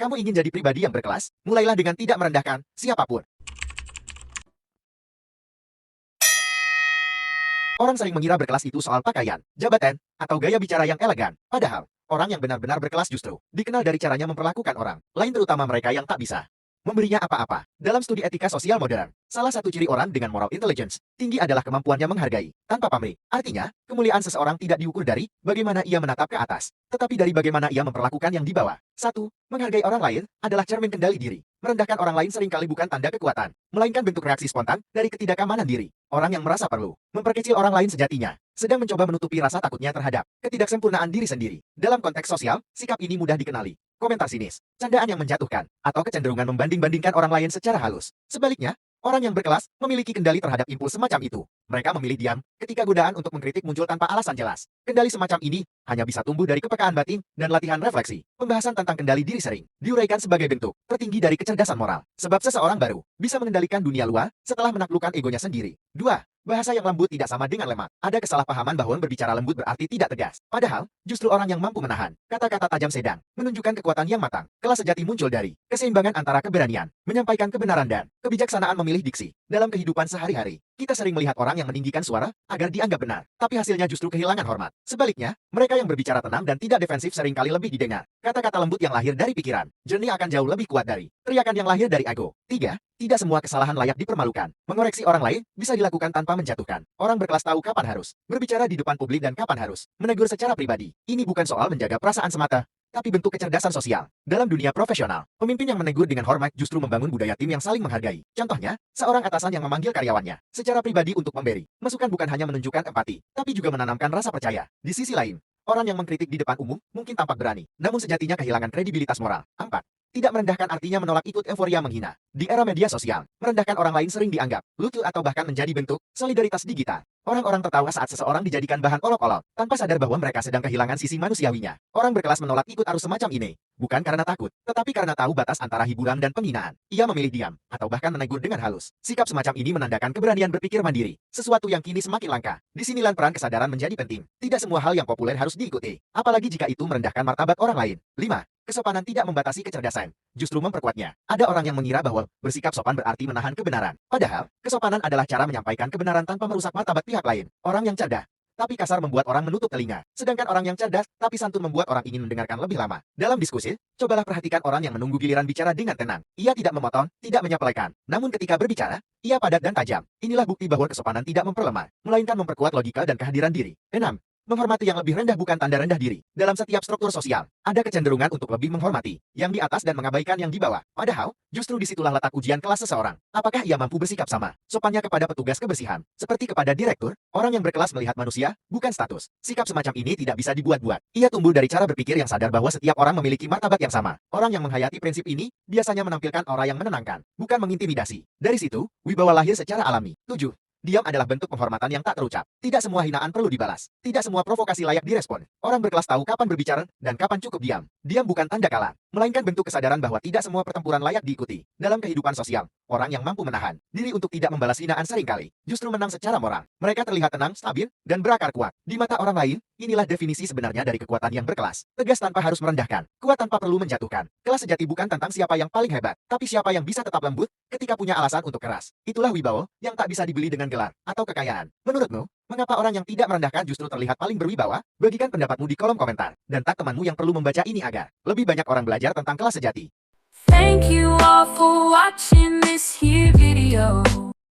Kamu ingin jadi pribadi yang berkelas? Mulailah dengan tidak merendahkan siapapun. Orang sering mengira berkelas itu soal pakaian, jabatan, atau gaya bicara yang elegan. Padahal, orang yang benar-benar berkelas justru dikenal dari caranya memperlakukan orang lain, terutama mereka yang tak bisa memberinya apa-apa. Dalam studi etika sosial modern, salah satu ciri orang dengan moral intelligence tinggi adalah kemampuannya menghargai tanpa pamrih. Artinya, kemuliaan seseorang tidak diukur dari bagaimana ia menatap ke atas, tetapi dari bagaimana ia memperlakukan yang di bawah. 1. Menghargai orang lain adalah cermin kendali diri. Merendahkan orang lain seringkali bukan tanda kekuatan, melainkan bentuk reaksi spontan dari ketidakamanan diri. Orang yang merasa perlu memperkecil orang lain sejatinya sedang mencoba menutupi rasa takutnya terhadap ketidaksempurnaan diri sendiri. Dalam konteks sosial, sikap ini mudah dikenali komentar sinis, candaan yang menjatuhkan, atau kecenderungan membanding-bandingkan orang lain secara halus. Sebaliknya, orang yang berkelas memiliki kendali terhadap impuls semacam itu. Mereka memilih diam ketika godaan untuk mengkritik muncul tanpa alasan jelas. Kendali semacam ini hanya bisa tumbuh dari kepekaan batin dan latihan refleksi. Pembahasan tentang kendali diri sering diuraikan sebagai bentuk tertinggi dari kecerdasan moral. Sebab seseorang baru bisa mengendalikan dunia luar setelah menaklukkan egonya sendiri. 2. Bahasa yang lembut tidak sama dengan lemah. Ada kesalahpahaman bahwa berbicara lembut berarti tidak tegas. Padahal, justru orang yang mampu menahan kata-kata tajam sedang menunjukkan kekuatan yang matang. Kelas sejati muncul dari keseimbangan antara keberanian menyampaikan kebenaran dan kebijaksanaan memilih diksi. Dalam kehidupan sehari-hari, kita sering melihat orang yang meninggikan suara agar dianggap benar, tapi hasilnya justru kehilangan hormat. Sebaliknya, mereka yang berbicara tenang dan tidak defensif seringkali lebih didengar. Kata-kata lembut yang lahir dari pikiran jernih akan jauh lebih kuat dari teriakan yang lahir dari ego. 3. Tidak semua kesalahan layak dipermalukan. Mengoreksi orang lain bisa dilakukan tanpa menjatuhkan. Orang berkelas tahu kapan harus berbicara di depan publik dan kapan harus menegur secara pribadi. Ini bukan soal menjaga perasaan semata, tapi bentuk kecerdasan sosial. Dalam dunia profesional, pemimpin yang menegur dengan hormat justru membangun budaya tim yang saling menghargai. Contohnya, seorang atasan yang memanggil karyawannya secara pribadi untuk memberi masukan bukan hanya menunjukkan empati, tapi juga menanamkan rasa percaya. Di sisi lain, orang yang mengkritik di depan umum mungkin tampak berani, namun sejatinya kehilangan kredibilitas moral. 4. Tidak merendahkan artinya menolak ikut euforia menghina. Di era media sosial, merendahkan orang lain sering dianggap lucu atau bahkan menjadi bentuk solidaritas digital. Orang-orang tertawa saat seseorang dijadikan bahan olok-olok, tanpa sadar bahwa mereka sedang kehilangan sisi manusiawinya. Orang berkelas menolak ikut arus semacam ini, bukan karena takut, tetapi karena tahu batas antara hiburan dan penghinaan. Ia memilih diam, atau bahkan menegur dengan halus. Sikap semacam ini menandakan keberanian berpikir mandiri, sesuatu yang kini semakin langka. Disinilah peran kesadaran menjadi penting. Tidak semua hal yang populer harus diikuti, apalagi jika itu merendahkan martabat orang lain. 5. Kesopanan tidak membatasi kecerdasan, justru memperkuatnya. Ada orang yang mengira bahwa bersikap sopan berarti menahan kebenaran. Padahal, kesopanan adalah cara menyampaikan kebenaran tanpa merusak martabat pihak lain. Orang yang cerdas tapi kasar membuat orang menutup telinga. Sedangkan orang yang cerdas tapi santun membuat orang ingin mendengarkan lebih lama. Dalam diskusi, cobalah perhatikan orang yang menunggu giliran bicara dengan tenang. Ia tidak memotong, tidak menyepelekan. Namun ketika berbicara, ia padat dan tajam. Inilah bukti bahwa kesopanan tidak memperlemah, melainkan memperkuat logika dan kehadiran diri. 6. Menghormati yang lebih rendah bukan tanda rendah diri. Dalam setiap struktur sosial, ada kecenderungan untuk lebih menghormati yang di atas dan mengabaikan yang di bawah. Padahal, justru disitulah letak ujian kelas seseorang. Apakah ia mampu bersikap sama sopannya kepada petugas kebersihan, seperti kepada direktur? Orang yang berkelas melihat manusia, bukan status. Sikap semacam ini tidak bisa dibuat-buat. Ia tumbuh dari cara berpikir yang sadar bahwa setiap orang memiliki martabat yang sama. Orang yang menghayati prinsip ini, biasanya menampilkan aura yang menenangkan, bukan mengintimidasi. Dari situ, wibawa lahir secara alami. 7. Diam adalah bentuk penghormatan yang tak terucap. Tidak semua hinaan perlu dibalas. Tidak semua provokasi layak direspon. Orang berkelas tahu kapan berbicara dan kapan cukup diam. Diam bukan tanda kalah, melainkan bentuk kesadaran bahwa tidak semua pertempuran layak diikuti. Dalam kehidupan sosial, orang yang mampu menahan diri untuk tidak membalas hinaan seringkali justru menang secara moral. Mereka terlihat tenang, stabil, dan berakar kuat. Di mata orang lain, inilah definisi sebenarnya dari kekuatan yang berkelas. Tegas tanpa harus merendahkan, kuat tanpa perlu menjatuhkan. Kelas sejati bukan tentang siapa yang paling hebat, tapi siapa yang bisa tetap lembut ketika punya alasan untuk keras. Itulah wibawa yang tak bisa dibeli dengan gelar atau kekayaan. Menurutmu, mengapa orang yang tidak merendahkan justru terlihat paling berwibawa? Bagikan pendapatmu di kolom komentar. Dan tag temanmu yang perlu membaca ini agar lebih banyak orang belajar tentang kelas sejati. Thank you all for